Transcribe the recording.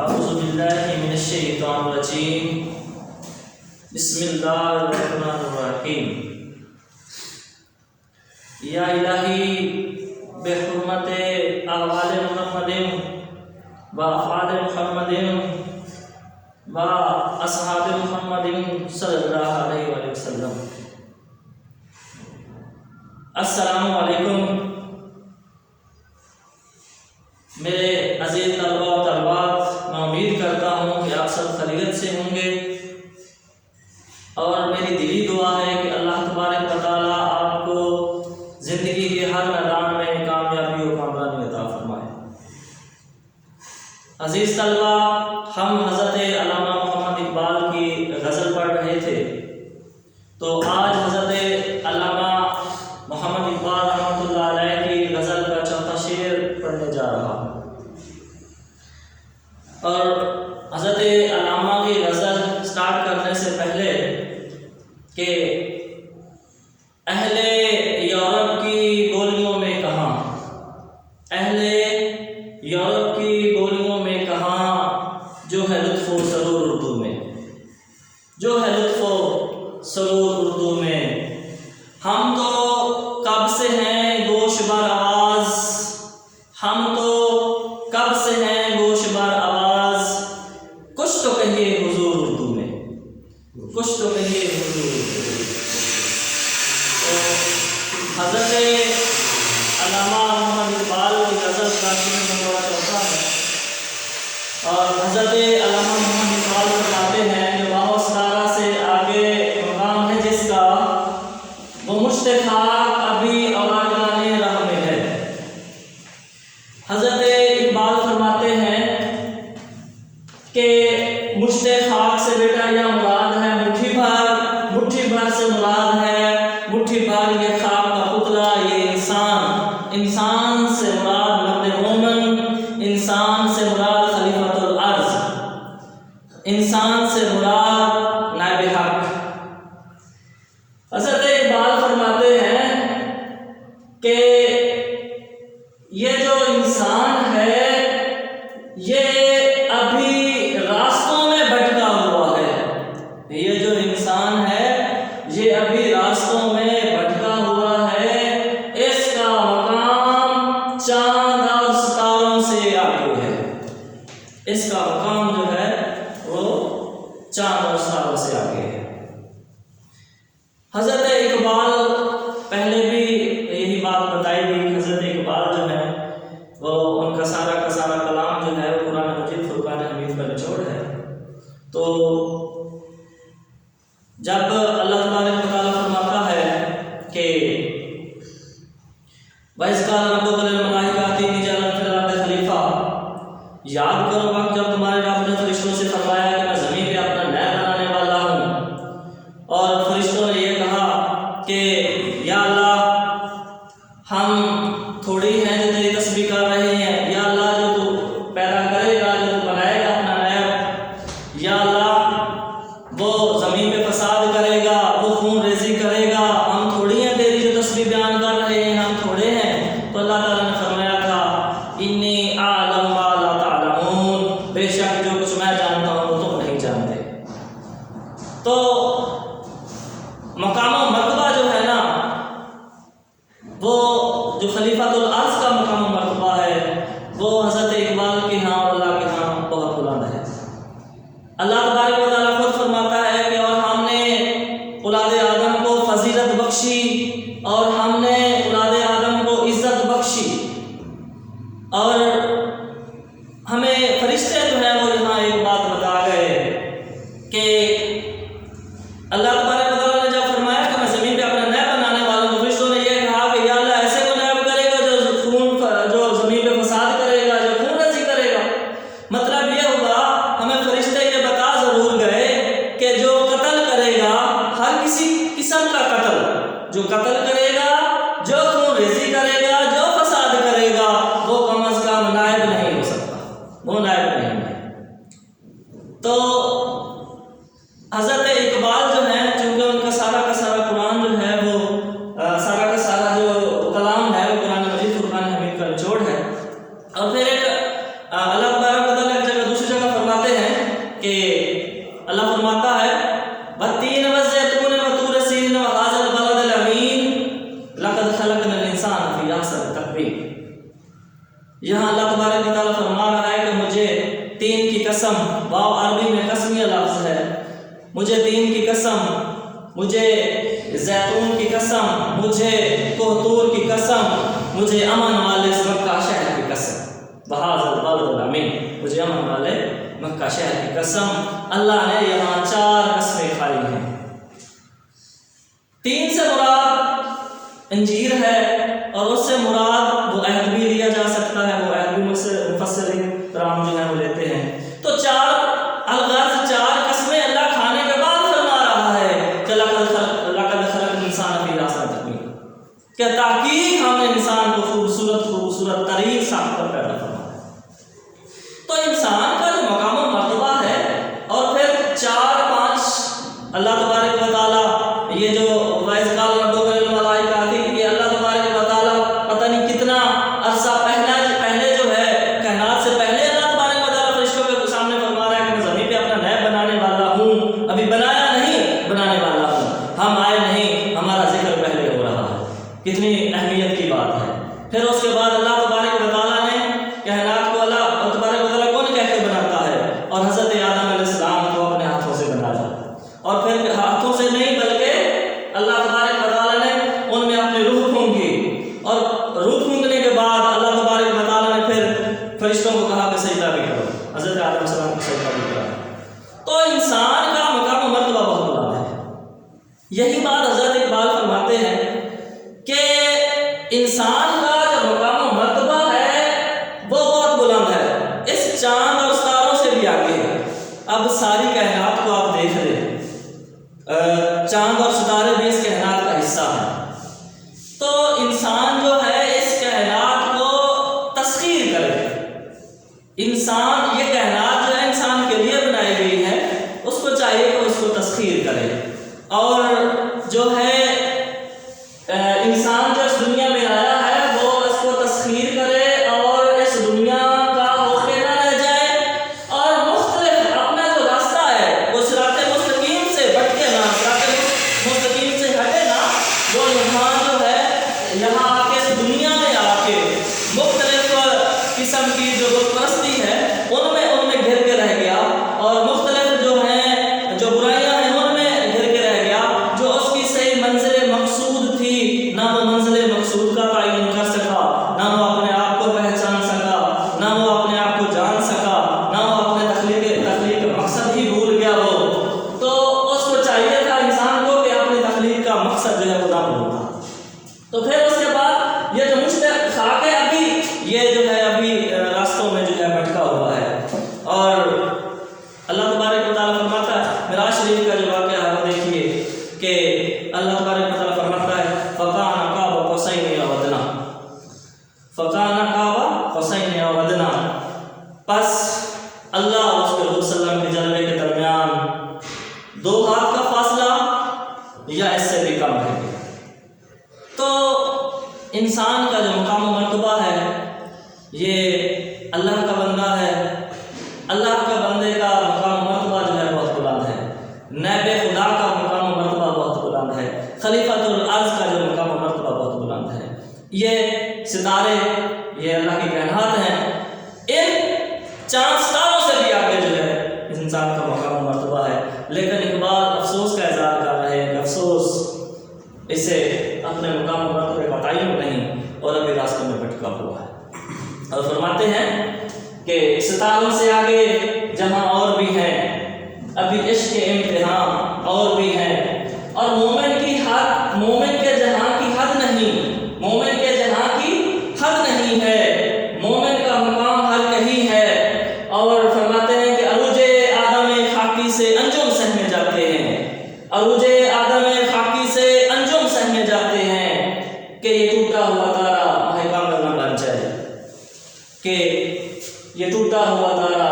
اعوذ باللہ من الشیطان الرجیم بسم اللہ الرحمن الرحیم یا الہی بحرمت اقوال محمد و افعال محمد و اصحاب محمد صلی اللہ علیہ وآلہ وسلم۔ السلام علیکم میرے عزیز طلباء و طالبات، میں امید کرتا ہوں کہ آپ سب خیریت سے ہوں گے، اور میری دلی دعا ہے کہ اللہ تبارک و تعالیٰ آپ کو زندگی کے ہر میدان میں کامیابی و کامرانی عطا فرمائے۔ عزیز طلباء، ہم حضرت علامہ محمد اقبال کی غزل پڑھ رہے تھے، تو آج حضرت علامہ محمد اقبال رحمۃ اللہ علیہ کی غزل کا چوتھا شعر پڑھنے جا رہا ہوں۔ اور حضرت علامہ کی غزل سٹارٹ کرنے سے پہلے کہ اہل یورپ کی بولیوں میں کہاں، اہل یورپ کی بولیوں میں کہاں جو ہے لطف و سرور اردو میں، جو ہے لطف و سرور اردو میں۔ ہم تو کب سے ہیں گوش بر آواز، ہم تو کب سے ہیں گوش بر آواز، کچھ تو کہیے حضور اردو میں، کچھ تو کہیے حضور اردو میں۔ تو حضرت علامہ محمد اقبال کی غزل کا شعر نمبر چوتھا ہے، اور حضرت علامہ محمد اقبال فرماتے ہیں کہ واہ ستارہ سے آگے مقام ہے جس کا، وہ مشت خاک ابھی آوارگان راہ میں ہے۔ حضرت اقبال فرماتے ہیں کہ مشت خاک سے بیٹا یہ مراد ہے مٹھی بھر سے مراد ہے مٹھی بھر یہ خاک کا پتلا، یہ انسان سے مراد مرد مومن، انسان سے مراد خلیفۃ الارض، انسان سے مراد نائب حق۔ حضرت اقبال فرماتے ہیں کہ یہ جو انسان ہے یہ ابھی راستوں میں بھٹکا ہوا ہے، یہ جو انسان ہے یہ ابھی راستوں میں بھٹکا ہوا ہے، اس کا مقام چاند اور ستاروں سے آگے ہے، اس کا مقام جو ہے وہ چاند اور ستاروں سے آگے ہے۔ حضرت اقبال پہلے بھی یہی بات بتائی گئی کہ حضرت اقبال جو ہے وہ ان کا سارا کلام جو ہے وہ قرآن مجید فرقان حمید کا نچوڑ ہے۔ تو جب اللہ تبارک و تعالیٰ فرماتا ہے کہ وَإِذْ قَالَ رَبُّكَ لِلْمَلَائِكَةِ إِنِّي جَاعِلٌ فِي الْأَرْضِ خَلِيفَةً، یاد کرو وقت جب تمہارے رب نے فرشتوں سے فرمایا کہ میں زمین پہ اپنا نائب بنانے والا ہوں، اور فرشتوں نے یہ کہا کہ یا اللہ ہم تھوڑی ہیں جو تیری تسبیح کر رہے ہیں، یا اللہ جو تو پیدا کرے گا، جو تو بنائے گا اپنا نائب، یا اللہ وہ زمین پہ فساد کرے گا، وہ خون ریزی کرے گا، ہم تھوڑی ہیں تیری جو تسبیح بیان کر رہے ہیں، ہم تھوڑے ہیں۔ تو اللہ تعالیٰ نے فرمایا تھا انی اعلم ما لا تعلمون، بے شک جو کچھ میں جانتا ہوں وہ تم نہیں جانتے۔ تو مقام و مرتبہ جو ہے نا وہ جو خلیفۃ الارض کا مقام و مرتبہ ہے وہ حضرت اقبال کے ہاں اور اللہ کے ہاں بہت بلند ہے۔ اللہ تبارک و تعالیٰ خود فرماتا ہے کہ اور ہم نے اولاد آدم کو فضیلت بخشی، اور ہم نے اولاد آدم کو عزت بخشی، اور ہمیں فرشتے جو ہیں وہ یہاں ایک بات بتا گئے کہ اللہ تبارک و تعالیٰ نے جب فرمایا کہ میں زمین پہ اپنا نائب بنانے والا ہوں، فرشتوں نے یہ کہا کہ یا اللہ ایسے کو نائب کرے گا جو زمین پہ فساد کرے گا، جو خون ریزی کرے گا۔ مطلب یہ ہوگا ہمیں فرشتے یہ بتا ضرور گئے کہ جو قتل کرے گا، ہر کسی قسم کا قتل، جو قتل کرے گا، جو خون ریزی کرے گا، جو فساد کرے گا، وہ کم از کم نائب نہیں ہو سکتا، وہ نائب نہیں ہے۔ تو حضرت اقبال جو ہیں چونکہ ان کا سارا قرآن جو ہے وہ سارا کا سارا جو کلام ہے وہ قرآن مجید فرقان حمید کا نچوڑ ہے۔ اور پھر ایک اللہ تبارک و تعالیٰ ایک جگہ دوسری جگہ قسم، واو عربی میں قسمیہ لفظ ہے، مجھے تین کی قسم، مجھے زیتون کی قسم، مجھے کوہتور کی قسم، مجھے امن والے مکہ شہر کی قسم، بہذا البلد الامین، مجھے امن والے مکہ شہر کی قسم۔ اللہ نے یہاں 4 قسمیں کھائی ہیں۔ 3 سے مراد انجیر ہے، اور اس سے مراد وہ عہد بھی لیا جا سکتا ہے، وہ عہد بھی مفسرین کرام جو ہے وہ لیتے ہیں۔ تو 4 الغرض 4 قسمیں اللہ کھانے کے بعد فرما رہا ہے کہ لقد خلقنا الانسان فی احسن تقویم، کہ تحقیق ہم نے انسان کو خوبصورت ترین ساخت پر پیدا فرمایا ہے۔ تو انسان کا جو مقام و مرتبہ ہے، اور پھر 4-5 اللہ تبارک و تعالیٰ، یہ جو وَإِذْ قَالَ رَبُّكَ لِلْمَلَائِكَةِ آتی، یہ اللہ تبارک و تعالیٰ پتہ نہیں کتنا عرصہ پہلے جو ہے کائنات سے پہلے اللہ تبارک و تعالیٰ فرشتوں کے سامنے فرما رہا ہے کہ میں زمین پہ اپنا نیب بنانے والا ہوں، ابھی بنایا نہیں، بنانے والا ہوں، ہم آئے نہیں، ہمارا ذکر پہلے ہو رہا ہے۔ کتنی اہمیت کی بات ہے۔ پھر اس کے بعد اللہ تبارک و تعالیٰ نے کائنات کو اللہ تبارک و تعالیٰ کون کہہ کے بناتا ہے، اور حضرت آدم علیہ السلام کو اپنے ہاتھوں سے بنایا، اور پھر ہاتھوں سے نہیں بلکہ اللہ تبارک و تعالیٰ نے ان میں اپنی روح پھونکی، اور روح پھونکنے کے بعد اللہ تبارک و تعالیٰ نے پھر فرشتوں کو کہا کہ سجدہ بھی کرو، حضرت آدم علیہ السلام کو سجدہ بھی کرا۔ تو انسان کا مقام و مرتبہ بہت بلند ہے۔ یہی بات حضرت اقبال فرماتے ہیں کہ انسان کا جو مقام و مرتبہ ہے وہ بہت بلند ہے، اس چاند اور ستاروں سے بھی آگے ہے۔ اب ساری کائنات کو آپ دیکھ لیں، چاند اور ستارے بھی اس کائنات کا حصہ ہیں، تو انسان جو ہے اس کائنات کو تسخیر کرے۔ انسان، یہ کائنات جو ہے انسان کے لیے بنائی گئی ہے، اس کو چاہیے کہ اس کو تسخیر کرے، اور جو ہے انسان جو اس دنیا میں آیا ہے وہ اس کو تسخیر کرے، اور اس دنیا کا ہوکے نہ رہ جائے، اور مختلف اپنا جو راستہ ہے وہ صراط مستقیم سے بھٹکے نہ، صراط مستقیم سے ہٹے نہ، وہ یہاں جو ہے یہاں آ کے اس دنیا میں آ کے مختلف قسم کی جو بت پرستی ہے ان میں گھر کے رہ گیا، اور مختلف جو ہیں جو برائیاں ہیں ان میں گھر کے رہ گیا، جو اس کی صحیح منزل مقصود تھی نہ وہ منزل مقصود کا تعین کر سکا، نہ وہ اپنے آپ کو پہچان سکا، نہ وہ اپنے آپ کو جان سکا، نہ وہ اپنے تخلیق مقصد ہی بھول گیا وہ۔ تو اس کو چاہیے تھا انسان کو کہ اپنی تخلیق کا مقصد جو ہے وہ نہ بھولتا۔ تو پھر اس کے بعد یہ جو مشترک خاک ہے، ابھی یہ جو ہے ابھی راستوں میں جو ہے بھٹکا ہوا ہے، اور اللہ تبارک و تعالیٰ فرماتا ہے، معراج شریف کا جو واقعہ ہے وہ دیکھیے کہ اللہ تبارک و تعالیٰ فرماتا ہے فَكَانَ قَابَ قَوْسَيْنِ أَوْ أَدْنَىٰ، فَكَانَ قَابَ قَوْسَيْنِ أَوْ أَدْنَىٰ، پس اللہ اور اس کے رسول صلی اللہ علیہ وسلم کے جلوے کے درمیان 2 ہاتھ کا فاصلہ یا اس سے بھی کم ہے۔ تو انسان کا جو مقام و مرتبہ ہے یہ اللہ کا بندہ ہے، اللہ کا بندے کا مقام و مرتبہ جو ہے بہت بلند ہے، نیب خدا کا مقام و مرتبہ بہت بلند ہے، خلیفۃ الارض کا جو مقام و مرتبہ بہت بلند ہے۔ یہ ستارے، یہ اللہ کی کائنات ہیں، ان چاند ستاروں سے بھی آگے جو ہے انسان کا مقام و مرتبہ ہے۔ لیکن اقبال افسوس کا اظہار کر رہے ہیں کہ افسوس اسے اپنے مقام و مرتبے کا تعین نہیں، اور ابھی راستوں میں بھٹکا ہوا ہے۔ اور فرماتے ہیں کہ ستاروں سے آگے جہاں اور بھی ہیں، ابھی عشق کے امتحان اور بھی ہیں، اور مومن کی حد، مومن کے جہاں کی حد نہیں، مومن کے جہاں کی حد نہیں ہے، مومن کا مقام ہر کہیں ہے۔ اور فرماتے ہیں کہ عروج آدم خاکی سے انجم سہمے جاتے ہیں، عروج آدم خاکی سے انجم سہمے جاتے ہیں، کہ یہ ٹوٹا ہوا تارا ماہ کامل نہ بن جائے، کہ یہ ٹوٹا ہوا تارا